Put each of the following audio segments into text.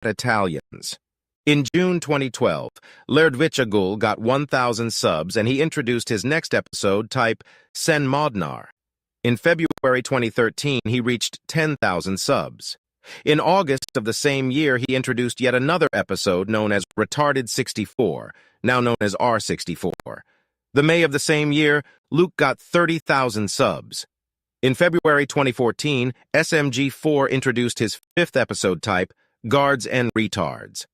Italians. In June 2012, Lerdvichagul got 1,000 subs and he introduced his next episode, type Sen Modnar. In February 2013, he reached 10,000 subs. In August of the same year, he introduced yet another episode known as Retarded 64, now known as R64. The May of the same year, Luke got 30,000 subs. In February 2014, SMG4 introduced his fifth episode type, Guards and Retards.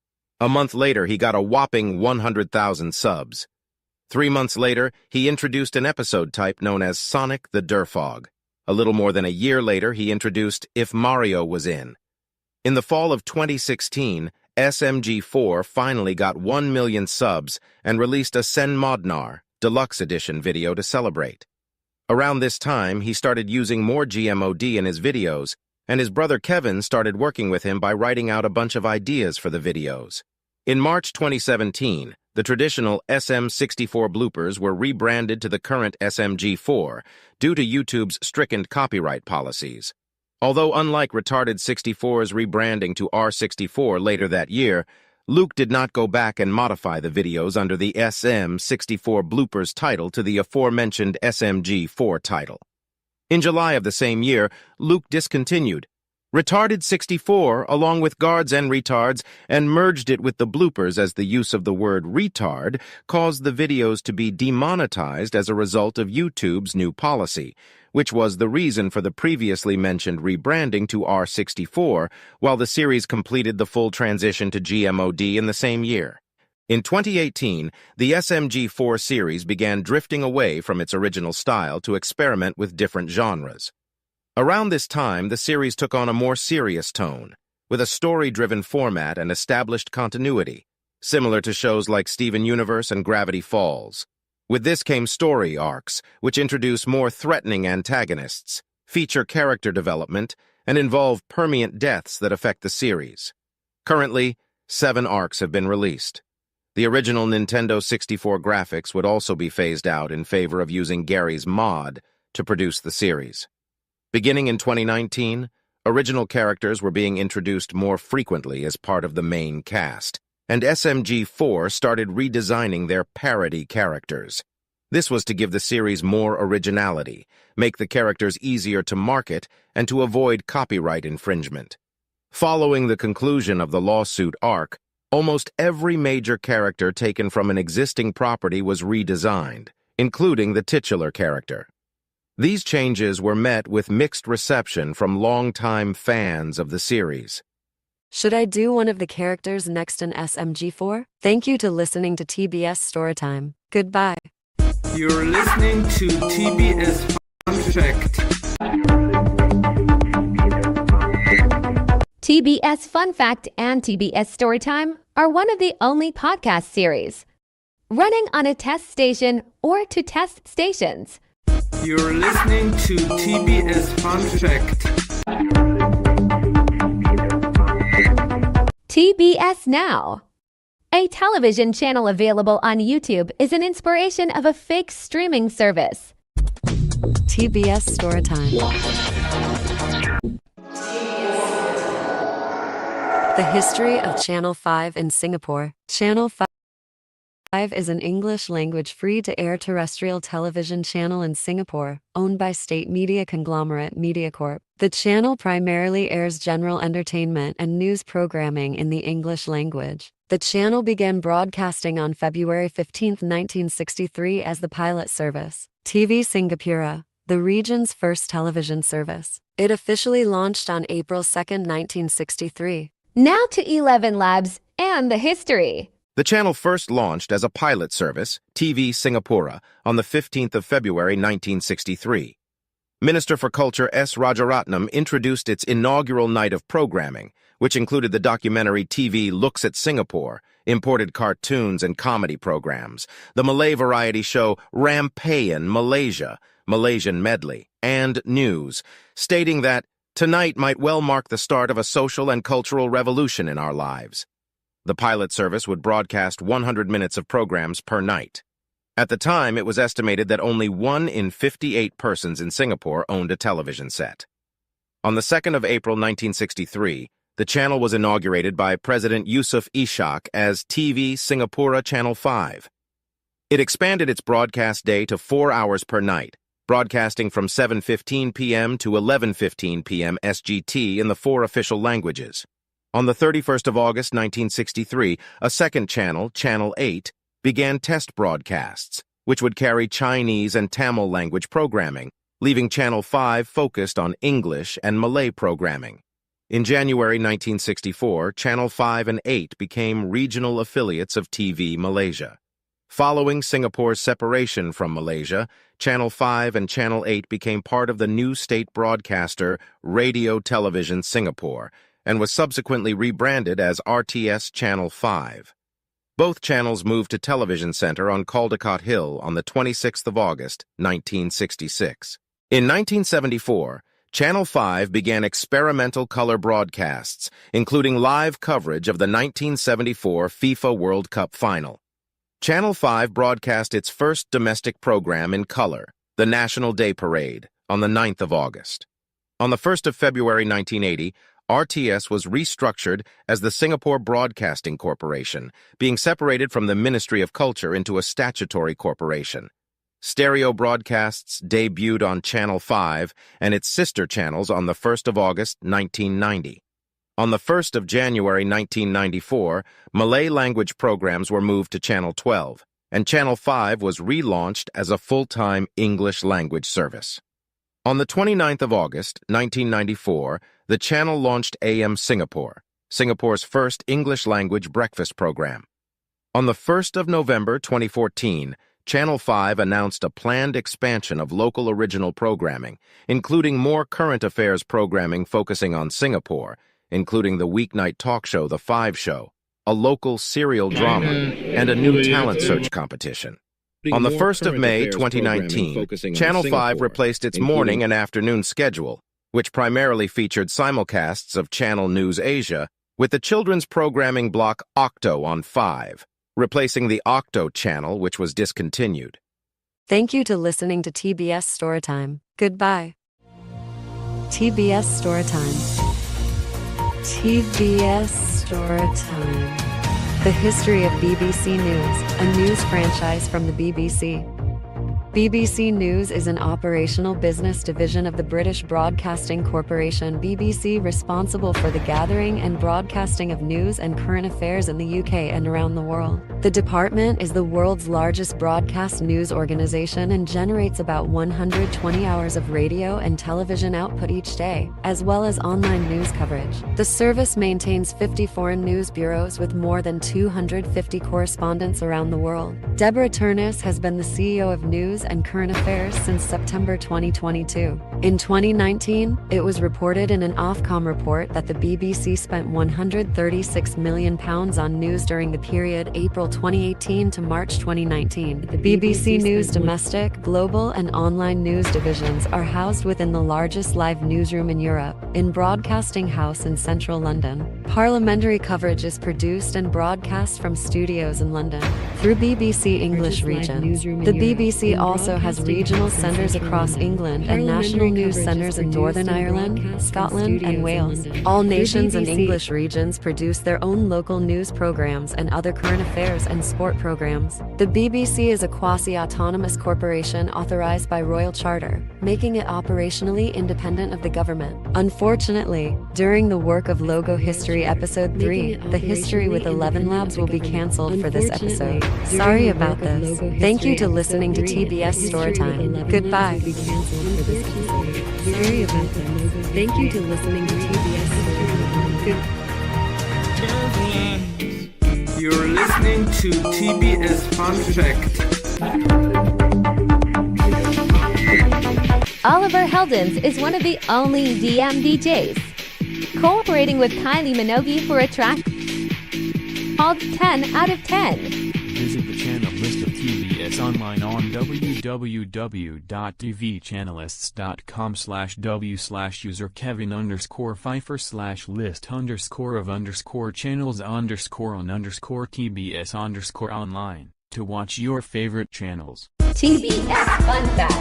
A month later, he got a whopping 100,000 subs. 3 months later, he introduced an episode type known as Sonic the Durfog. A little more than a year later, he introduced If Mario Was In. In the fall of 2016, SMG4 finally got 1 million subs and released a Sen Modnar Deluxe Edition video to celebrate. Around this time, he started using more GMOD in his videos, and his brother Kevin started working with him by writing out a bunch of ideas for the videos. In March 2017, the traditional SM64 bloopers were rebranded to the current SMG4 due to YouTube's strict copyright policies. Although unlike Retarded 64's rebranding to R64 later that year, Luke did not go back and modify the videos under the SM64 bloopers title to the aforementioned SMG4 title. In July of the same year, Luke discontinued Retarded 64 along with Guards and Retards and merged it with the bloopers as the use of the word retard caused the videos to be demonetized as a result of YouTube's new policy, which was the reason for the previously mentioned rebranding to R64, while the series completed the full transition to GMOD in the same year. In 2018, the SMG4 series began drifting away from its original style to experiment with different genres. Around this time, the series took on a more serious tone, with a story-driven format and established continuity, similar to shows like Steven Universe and Gravity Falls. With this came story arcs, which introduce more threatening antagonists, feature character development, and involve permanent deaths that affect the series. Currently, 7 arcs have been released. The original Nintendo 64 graphics would also be phased out in favor of using Gary's mod to produce the series. Beginning in 2019, original characters were being introduced more frequently as part of the main cast, and SMG4 started redesigning their parody characters. This was to give the series more originality, make the characters easier to market, and to avoid copyright infringement. Following the conclusion of the lawsuit arc, almost every major character taken from an existing property was redesigned, including the titular character. These changes were met with mixed reception from longtime fans of the series. Should I do one of the characters next in SMG4? Thank you to listening to TBS Storytime. Goodbye. You're listening to TBS Fun Fact. TBS Fun Fact and TBS Storytime are one of the only podcast series running on a test station or to test stations. You're listening to TBS Fun Fact. TBS Now, a television channel available on YouTube, is an inspiration of a fake streaming service. TBS Storytime. The history of Channel 5 in Singapore. Channel 5 is an English-language free-to-air terrestrial television channel in Singapore, owned by state media conglomerate MediaCorp. The channel primarily airs general entertainment and news programming in the English language. The channel began broadcasting on February 15, 1963 as the pilot service, TV Singapura, the region's first television service. It officially launched on April 2, 1963. Now to 11 Labs and the history. The channel first launched as a pilot service, TV Singapura, on the 15th of February 1963. Minister for Culture S. Rajaratnam introduced its inaugural night of programming, which included the documentary TV Looks at Singapore, imported cartoons and comedy programs, the Malay variety show Rampayan Malaysia, Malaysian Medley, and news, stating that tonight might well mark the start of a social and cultural revolution in our lives. The pilot service would broadcast 100 minutes of programs per night. At the time, it was estimated that only 1 in 58 persons in Singapore owned a television set. On the 2nd of April 1963, The channel was inaugurated by President Yusof Ishak as TV Singapura Channel 5. It expanded its broadcast day to 4 hours per night, broadcasting from 7:15 p.m. to 11:15 p.m. SGT in the 4 official languages. On the 31st of August 1963, a second channel, Channel 8, began test broadcasts, which would carry Chinese and Tamil language programming, leaving Channel 5 focused on English and Malay programming. In January 1964, Channel 5 and 8 became regional affiliates of TV Malaysia. Following Singapore's separation from Malaysia, Channel 5 and Channel 8 became part of the new state broadcaster Radio Television Singapore and was subsequently rebranded as RTS Channel 5. Both channels moved to Television Centre on Caldecott Hill on the 26th of August, 1966. In 1974, Channel 5 began experimental color broadcasts, including live coverage of the 1974 FIFA World Cup final. Channel 5 broadcast its first domestic program in color, the National Day Parade, on the 9th of August. On the 1st of February 1980, RTS was restructured as the Singapore Broadcasting Corporation, being separated from the Ministry of Culture into a statutory corporation. Stereo broadcasts debuted on Channel 5 and its sister channels on the 1st of August 1990. On the 1st of January 1994, Malay language programs were moved to Channel 12, and Channel 5 was relaunched as a full-time English language service. On the 29th of August 1994, the channel launched AM Singapore, Singapore's first English language breakfast program. On the 1st of November 2014, Channel 5 announced a planned expansion of local original programming, including more current affairs programming focusing on Singapore, including the weeknight talk show The Five Show, a local serial drama, and a new talent search competition. On the 1st of May 2019, Channel 5 replaced its morning and afternoon schedule, which primarily featured simulcasts of Channel News Asia, with the children's programming block Octo on 5, replacing the Octo channel, which was discontinued. Thank you to listening to TBS Storytime. Goodbye. TBS Storytime. TBS Storytime. The history of BBC News, a news franchise from the BBC. BBC News is an operational business division of the British Broadcasting Corporation (BBC), responsible for the gathering and broadcasting of news and current affairs in the UK and around the world. The department is the world's largest broadcast news organization and generates about 120 hours of radio and television output each day, as well as online news coverage. The service maintains 50 foreign news bureaus with more than 250 correspondents around the world. Deborah Turnus has been the CEO of News and Current Affairs since September 2022. In 2019, it was reported in an Ofcom report that the BBC spent £136 million on news during the period April 2018 to March 2019. The BBC News domestic, global, and online news divisions are housed within the largest live newsroom in Europe, in Broadcasting House in central London. Parliamentary coverage is produced and broadcast from studios in London. Through BBC English region, the BBC also has regional centres across England and national news centres in Northern Ireland, Scotland, and Wales. All nations and English regions produce their own local news programmes and other current affairs and sport programmes. The BBC is a quasi-autonomous corporation authorised by Royal Charter, making it operationally independent of the government. Unfortunately, during the work of Logo History Episode 3, the History with 11 Labs will be cancelled for this episode. Sorry about this. Thank you to listening to TBS Storytime. Goodbye. Sorry about this. Thank you to listening to TBS Storytime. You're listening to TBS Fun Fact. Oliver Heldens is one of the only DM DJs, cooperating with Kylie Minogue for a track called 10 out of 10. Visit the channel list of TBS online on www.tvchannelists.com/w/user Kevin_Pfeiffer/list_of_channels_on_TBS_online to watch your favorite channels. TBS Fun Fact.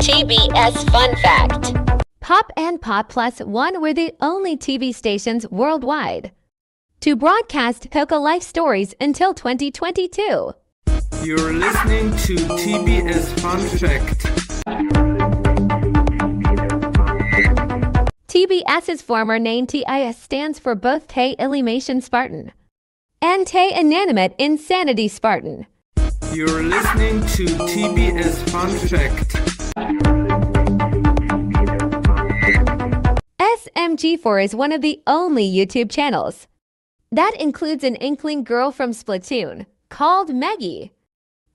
TBS Fun Fact. Pop and Pop Plus One were the only TV stations worldwide to broadcast Coca Life stories until 2022. You're listening to TBS Fun Fact. TBS's former name TIS stands for both Tay Illimation Spartan and Tay Inanimate Insanity Spartan. You're listening to TBS Fun Fact. SMG4 is one of the only YouTube channels that includes an inkling girl from Splatoon called Maggie,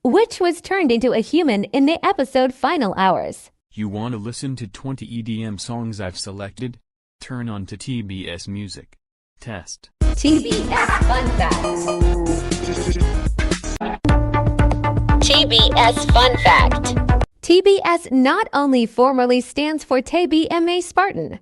which was turned into a human in the episode Final Hours. You want to listen to 20 EDM songs I've selected? Turn on to TBS Music. Test. TBS Fun Fact. TBS Fun Fact. TBS not only formerly stands for TBMA Spartan,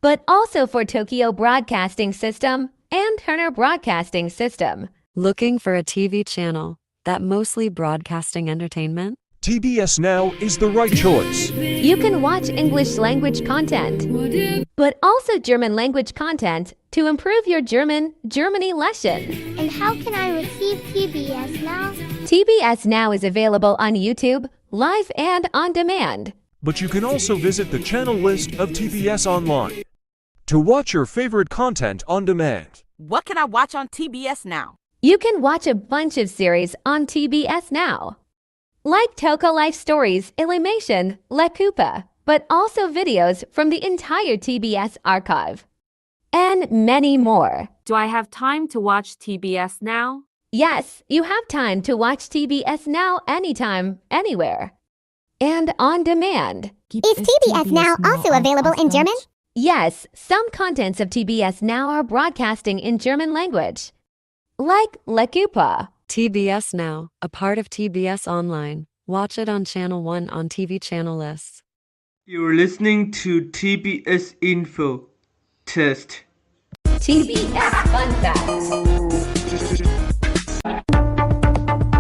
but also for Tokyo Broadcasting System and Turner Broadcasting System. Looking for a TV channel that mostly broadcasting entertainment? TBS Now is the right choice. You can watch English language content, but also German language content to improve your Germany lesson. And how can I receive TBS Now? TBS Now is available on YouTube, live and on demand. But you can also visit the channel list of TBS Online to watch your favorite content on demand. What can I watch on TBS Now? You can watch a bunch of series on TBS Now, like Toka Life Stories, Illimation, La Coupa, but also videos from the entire TBS archive, and many more. Do I have time to watch TBS Now? Yes, you have time to watch TBS Now anytime, anywhere, and on demand. Is TBS Now also available in German? Yes, some contents of TBS Now are broadcasting in German language, like La Coupa. TBS Now, a part of TBS Online. Watch it on Channel 1 on TV channel lists. You're listening to TBS Info. Test. TBS Fun Fact.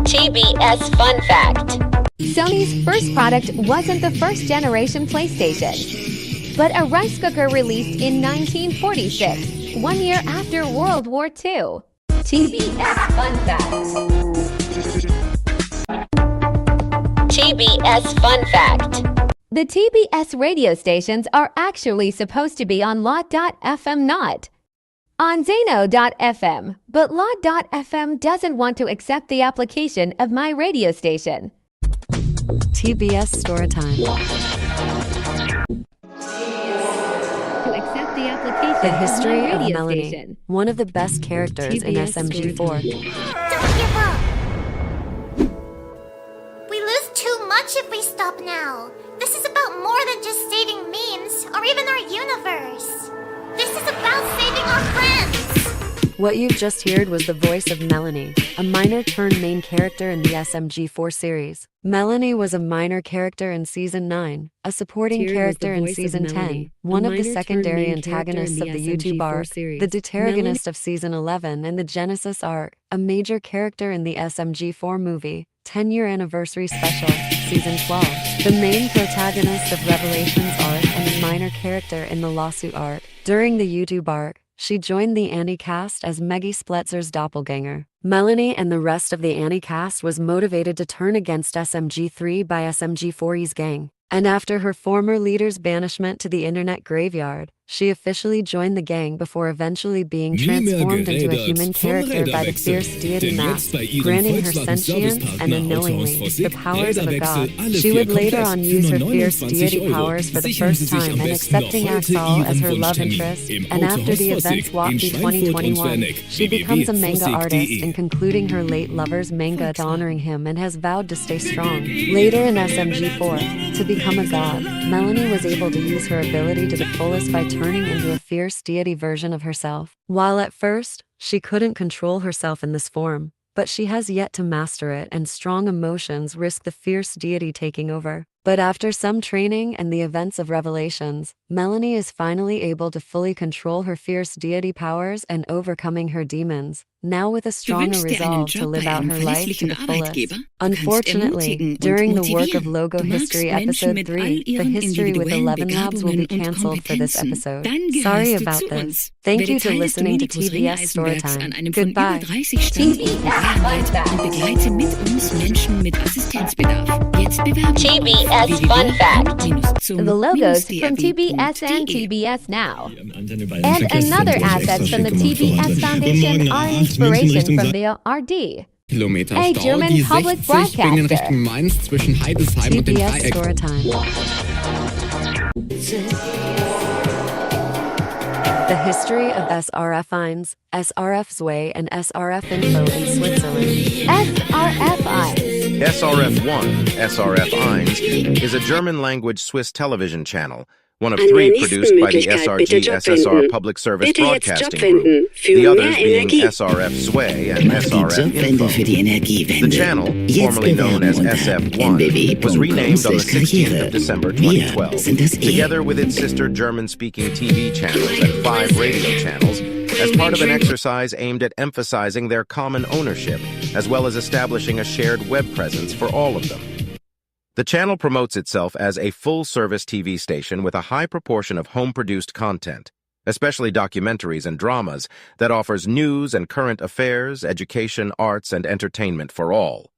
TBS Fun Fact. Sony's first product wasn't the first generation PlayStation, but a rice cooker released in 1946, 1 year after World War II. TBS Fun Fact. TBS Fun Fact. The TBS radio stations are actually supposed to be on Law.fm, not on Zeno.fm, but Law.fm doesn't want to accept the application of my radio station. TBS Storytime. The application The history of my of radio Melanie, station. one of the best characters in TBS SMG4. Don't give up. We lose too much if we stop now. This is about more than just saving memes or even our universe. This is about saving our friends. What you've just heard was the voice of Melanie, a minor-turned-main character in the SMG4 series. Melanie was a minor character in Season 9, a supporting character in Season 10, one of the secondary antagonists of the YouTube arc, the deuteragonist of Season 11 and the Genesis arc, a major character in the SMG4 movie, 10-year anniversary special, Season 12, the main protagonist of Revelations arc and a minor character in the Lawsuit arc. During the YouTube arc, she joined the Annie cast as Maggie Spletzer's doppelganger. Melanie and the rest of the Annie cast was motivated to turn against SMG3 by SMG4's gang. And after her former leader's banishment to the internet graveyard, she officially joined the gang before eventually being transformed into a human character by the fierce deity mask, granting her sentience and unknowingly the powers of a god. She would later on use her fierce deity powers for the first time and accepting Axel as her love interest, and after the events Walkie 2021, she becomes a manga artist and concluding her late lover's manga honoring him and has vowed to stay strong. Later in SMG4, to become a god, Melanie was able to use her ability to the fullest by turning into a fierce deity version of herself. While at first, she couldn't control herself in this form, but she has yet to master it and strong emotions risk the fierce deity taking over. But after some training and the events of Revelations, Melanie is finally able to fully control her fierce deity powers and overcoming her demons, now with a stronger resolve to live out her life to the fullest. Unfortunately, during the work of Logo History Episode 3, the History with 11 Labs will be cancelled for this episode. Sorry about this. Thank you for listening to TBS Storytime. Goodbye. TBS Fun Fact. The logos from TBS and TBS Now. And another assets from the TBS Foundation are inspiration from the RD. A German public broadcaster. TBS Storytime. The history of SRF Eins, SRF Zwei, and SRF Info in Switzerland. SRFI. SRF1, SRF Eins, is a German-language Swiss television channel, one of three produced by the SRG-SSR Public Service Broadcasting Group, the others being SRF Zwei and SRF Info. The channel, formerly known as SF1, was renamed on the 16th of December 2012, together with its sister German-speaking TV channels and 5 radio channels, as part of an exercise aimed at emphasizing their common ownership, as well as establishing a shared web presence for all of them. The channel promotes itself as a full-service TV station with a high proportion of home-produced content, especially documentaries and dramas, that offers news and current affairs, education, arts, and entertainment for all.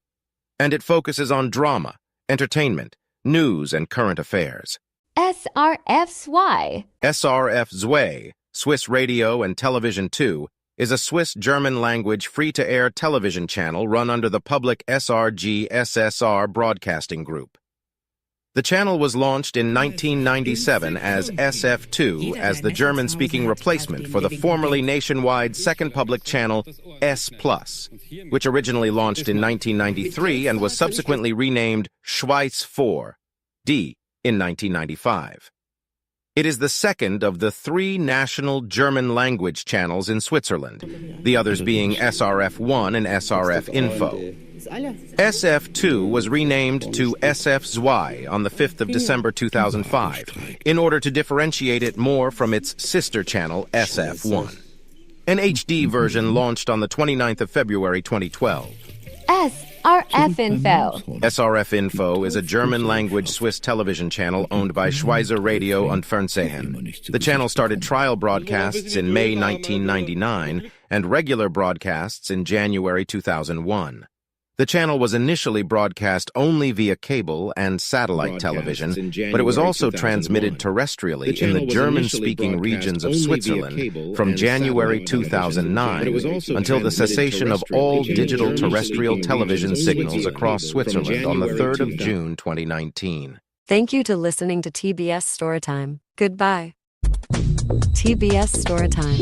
And it focuses on drama, entertainment, news, and current affairs. SRF Zwei. SRF Zwei, Swiss Radio and Television 2, is a Swiss-German-language free-to-air television channel run under the public SRG-SSR Broadcasting Group. The channel was launched in 1997 as SF2 as the German-speaking replacement for the formerly nationwide second public channel S+, which originally launched in 1993 and was subsequently renamed Schweiz 4, D, in 1995. It is the second of the 3 national German-language channels in Switzerland, the others being SRF1 and SRF Info. SF2 was renamed to SF Zwei on the 5th of December 2005 in order to differentiate it more from its sister channel SF1. An HD version launched on the 29th of February 2012. SRF Info. SRF Info is a German-language Swiss television channel owned by Schweizer Radio und Fernsehen. The channel started trial broadcasts in May 1999 and regular broadcasts in January 2001. The channel was initially broadcast only via cable and satellite television, but it was also transmitted terrestrially in the German-speaking regions of Switzerland from January 2009 until the cessation of all digital terrestrial television signals across Switzerland on the 3rd of June 2019. Thank you to listening to TBS Storytime. Goodbye. TBS Storytime.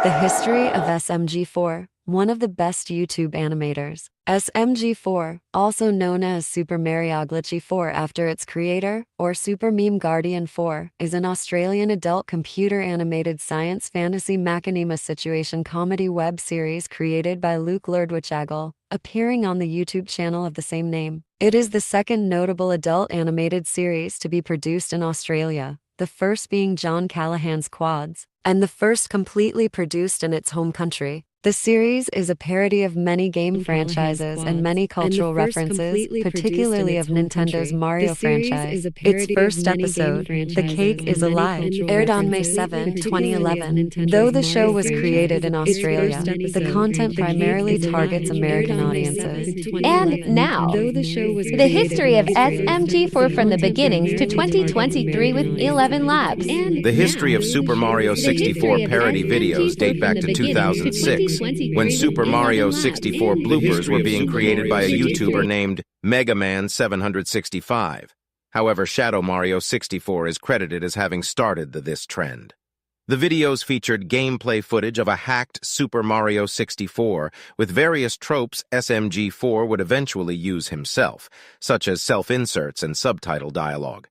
The history of SMG4, one of the best YouTube animators. SMG4, also known as Super Mario Glitchy 4 after its creator, or Super Meme Guardian 4, is an Australian adult computer-animated science fantasy machinima situation comedy web series created by Luke Lerdwichagle, appearing on the YouTube channel of the same name. It is the second notable adult animated series to be produced in Australia, the first being John Callahan's Quads, and the first completely produced in its home country. The series is a parody of many game franchises and many cultural references, particularly of Nintendo's Mario franchise. Its first episode, The Cake is Alive, aired on May 7, 2011. Though the show was created in Australia, the content primarily targets American audiences. And now, the history of SMG4 from the beginnings to 2023 with 11 Labs. The history of Super Mario 64 parody videos date back to 2006. When Super Mario 64 bloopers were being created by a YouTuber named Mega Man 765. However, Shadow Mario 64 is credited as having started this trend. The videos featured gameplay footage of a hacked Super Mario 64 with various tropes SMG4 would eventually use himself, such as self-inserts and subtitle dialogue.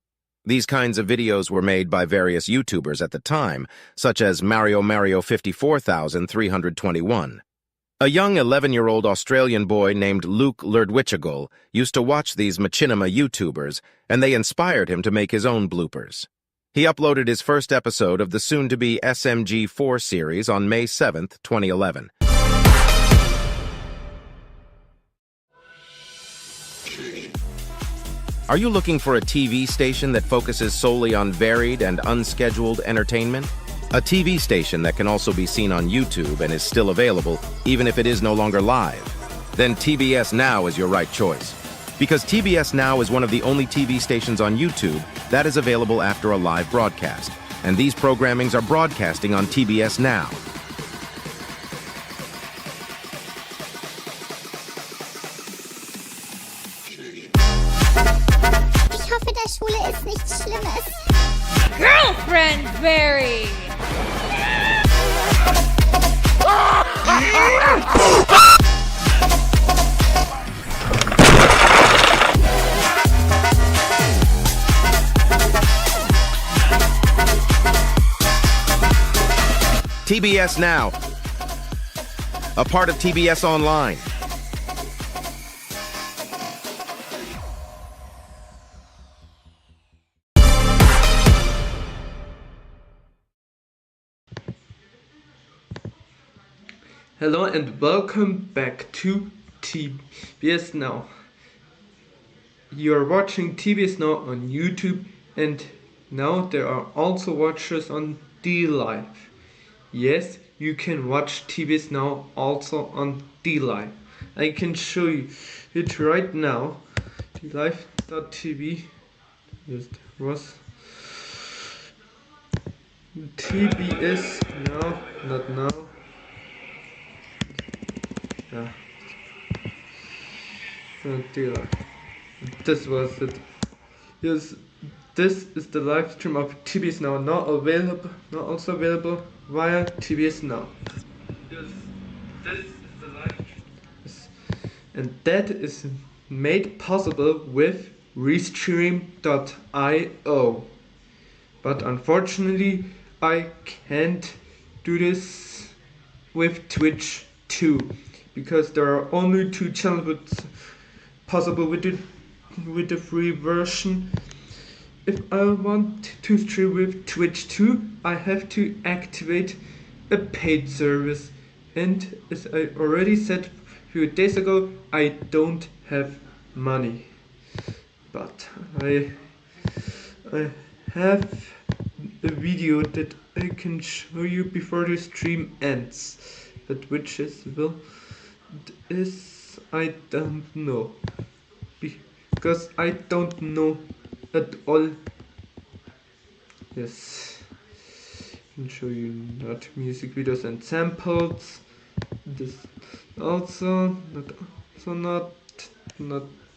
These kinds of videos were made by various YouTubers at the time, such as Mario 54321. A young 11-year-old Australian boy named Luke Lerdwichagul used to watch these machinima YouTubers, and they inspired him to make his own bloopers. He uploaded his first episode of the soon-to-be SMG4 series on May 7th, 2011. Are you looking for a TV station that focuses solely on varied and unscheduled entertainment? A TV station that can also be seen on YouTube and is still available, even if it is no longer live? Then TBS Now is your right choice. Because TBS Now is one of the only TV stations on YouTube that is available after a live broadcast. And these programmings are broadcasting on TBS Now. Ich hoffe, der Schule ist nichts Schlimmes. Girlfriend Berry! TBS Now, a part of TBS Online. Hello and welcome back to TBS Now. You are watching TBS Now on YouTube, and now there are also watchers on D-Live. Yes, you can watch TBS Now also on D-Live. I can show you it right now. DLive.tv. Yes, was TBS Now, not now. Yeah. D-Live. This was it. Yes, this is the live stream of TBS Now, now also available via TBS Now. Yes, this is the live stream. Yes. And that is made possible with Restream.io. But unfortunately, I can't do this with Twitch too, because there are only 2 channels possible with the free version. If I want to stream with Twitch too, I have to activate a paid service. And as I already said a few days ago, I don't have money. But I have a video that I can show you before the stream ends. But which is I don't know. Because I don't know at all. Yes, I can show you not music videos and samples. This also not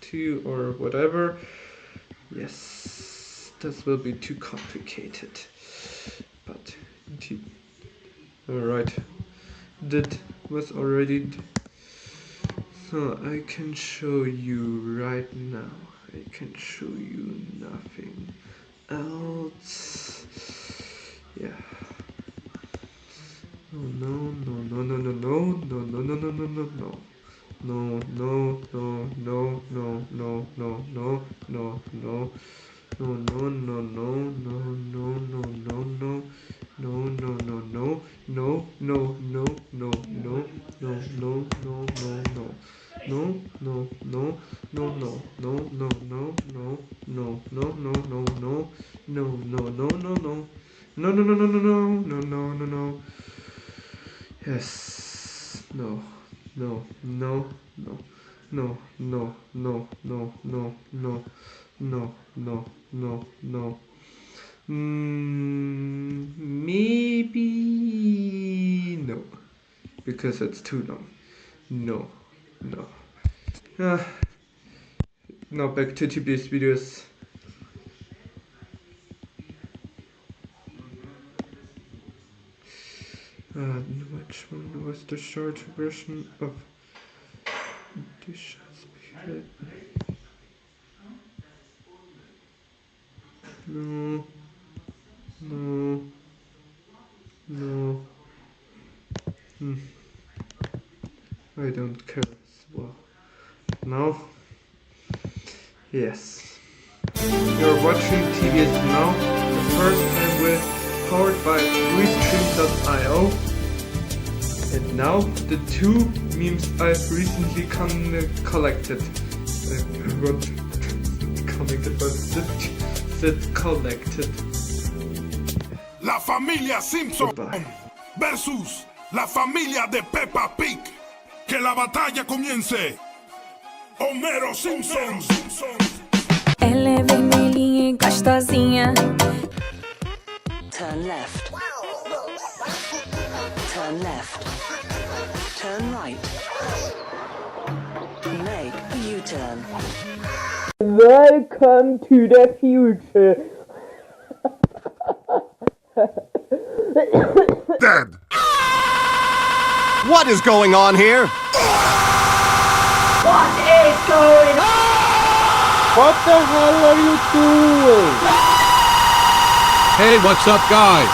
2 or whatever. Yes, this will be too complicated. But alright, that was already. So I can show you right now. I can show you nothing else. Yeah. No. Yes. No. Maybe no, because it's too long. No. Now back to TBS videos. Which one was the short version of this? No. I don't care as well. Now, yes. You're watching TBS Now, the first time we're powered by Livestream.io. And now, the 2 memes I've recently collected. Collected. La familia Simpson Goodbye. versus la familia de Peppa Pig. Que la batalla comience. Homero Simpson. Ela é vermelhinha e gostosinha. Turn left. Turn left. Turn right. Make a U-turn. Welcome to the future. Dead. What is going on here? What is going on? What the hell are you doing? Hey, what's up, guys?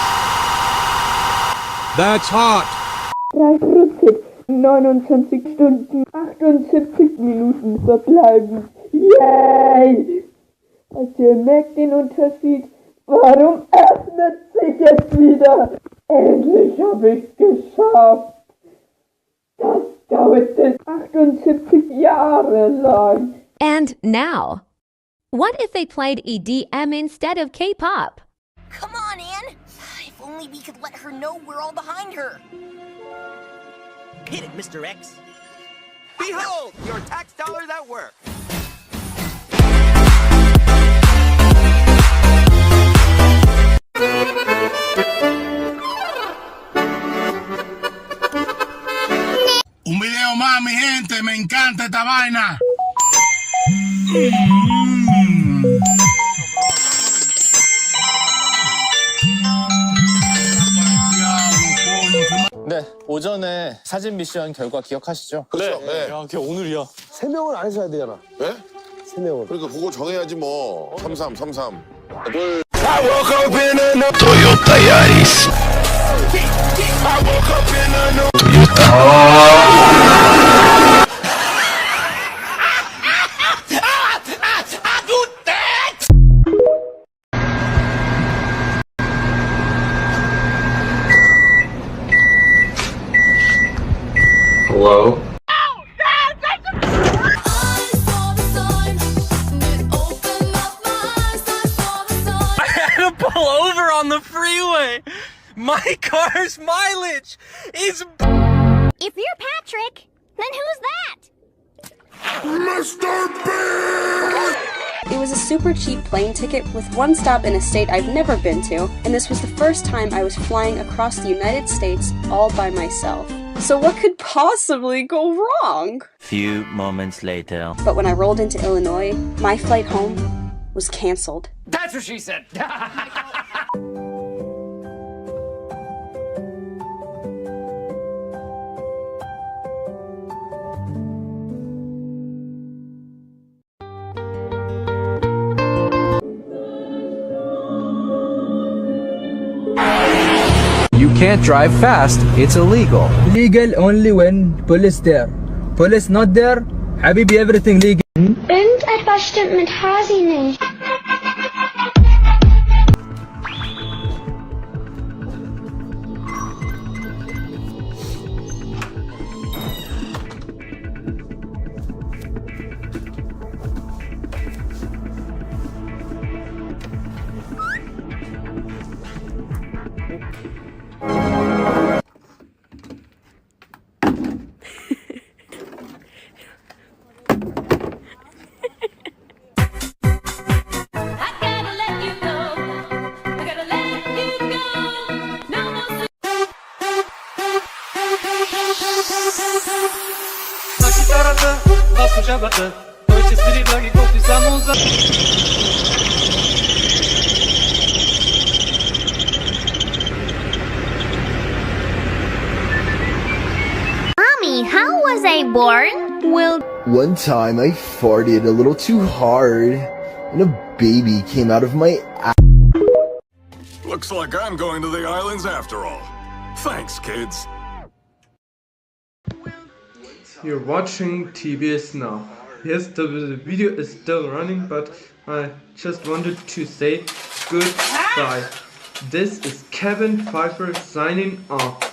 That's hot. 29 Stunden, 78 Minuten verbleiben. Yay! Also ihr merkt den Unterschied. Warum öffnet sich jetzt wieder? Endlich habe ich's geschafft. Das dauerte 78 Jahre lang. And now, what if they played EDM instead of K-pop? Come on, Anne. If only we could let her know we're all behind her. Hit it, Mr. X. Behold, your tax dollars at work. Un video más, mi gente. Me encanta esta vaina. 네, 오전에 사진 미션 결과 기억하시죠? 그렇죠. 네. 야, 그게 오늘이야. 3명을 안 해줘야 되잖아. 네? 3명을. 그러니까 그거 정해야지 뭐. 33. 둘. I woke up in a new Toyota Yaris. I woke up in a new Toyota. Hello? I had to pull over on the freeway. My car's mileage is... If you're Patrick, then who's that? Mr. Big! It was a super cheap plane ticket with one stop in a state I've never been to, and this was the first time I was flying across the United States all by myself. So what could possibly go wrong? Few moments later. But when I rolled into Illinois, my flight home was canceled. That's what she said. You can't drive fast, it's illegal. Legal only when police there. Police not there, Habibi, everything legal. Irgendetwas stimmt mit Hasi nicht. Mommy, how was I born? Well, one time I farted a little too hard, and a baby came out of my ass. Looks like I'm going to the islands after all. Thanks, kids. You're watching TBS Now. Yes, the video is still running, but I just wanted to say goodbye. This is Kevin Pfeiffer signing off.